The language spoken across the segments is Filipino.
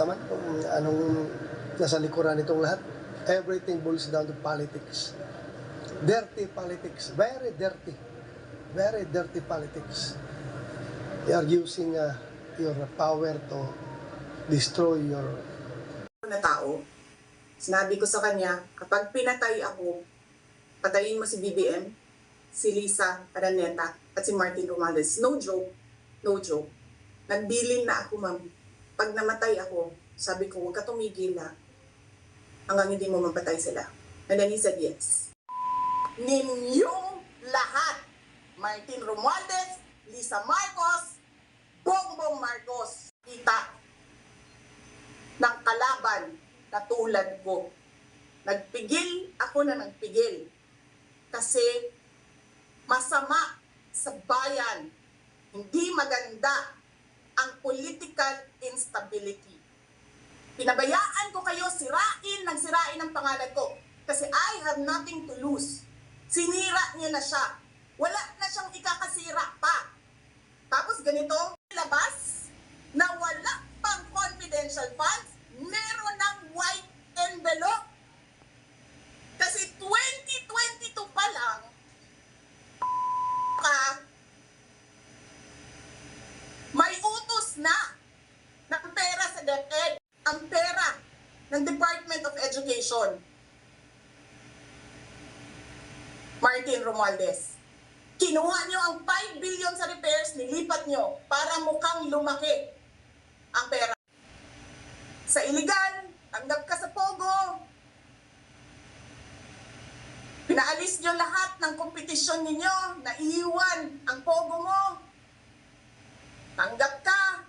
Naman kung anong nasa likuran nitong lahat, everything boils down to politics. Dirty politics, very dirty politics. They are using your power to destroy your na tao. Sinabi ko sa kanya, kapag pinatay ako, patayin mo si BBM, si Lisa Araneta, at si Martin Romualdez. No joke, no joke. Nagbilin na ako, ma'am. Pag namatay ako, sabi ko, huwag ka tumigil na hanggang hindi mo mapatay sila. And then he said yes. Ninyong lahat, Martin Romualdez, Lisa Marcos, Bongbong Marcos, kita ng kalaban na tulad ko. Nagpigil ako na nagpigil kasi masama sa bayan, hindi maganda ang political instability. Pinabayaan ko kayo sirain ang pangalan ko kasi I have nothing to lose. Sinira niya na siya. Wala na siyang ikakasira pa. Tapos ganito, labas na wala pang confidential funds, meron ng white envelope. Kasi 2022 pa lang, may utos na ng pera sa DepEd, ang pera ng Department of Education. Martin Romualdez, kinuha nyo ang 5 billion sa repairs, nilipat nyo para mukhang lumaki ang pera. Sa illegal, tanggap ka sa Pogo. Pinaalis nyo lahat ng kompetisyon ninyo, naiiwan ang Pogo mo. Tanggap ka,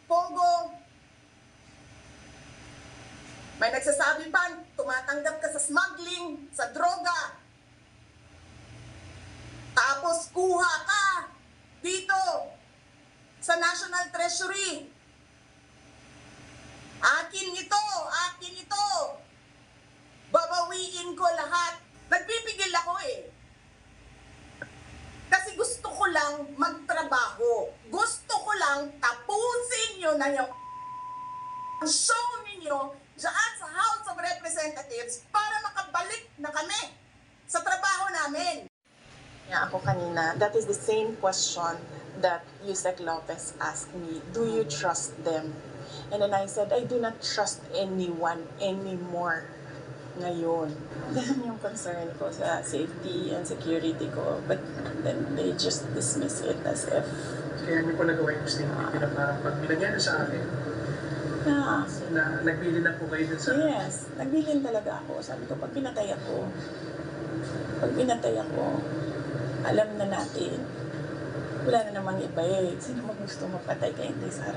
Pogo. May nagsasabi pa, tumatanggap ka sa smuggling, sa droga. Tapos kuha ka dito sa National Treasury. Akin ito. Babawiin ko lahat. Nagpipigil ako eh. Kasi gusto ko lang magtrabaho. Gusto ko lang tapusin nyo na yung show ninyo dyan sa House of Representatives para makabalik na kami sa trabaho namin. Ako kanina, that is the same question that Yusek Lopez asked me. Do you trust them? And then I said, I do not trust anyone anymore ngayon. Yan yung concern ko sa safety and security ko. But then they just dismiss it as if... Kaya niyo po nagawa yung statement na parang pag binagyan na sa akin, na nagbilin na po kayo dun sa... Yes, nagbilin talaga ako. Sabi ko, pag pinatay ako, alam na natin, wala na namang iba eh. Sino mo gusto mapatay kay Inday Sara?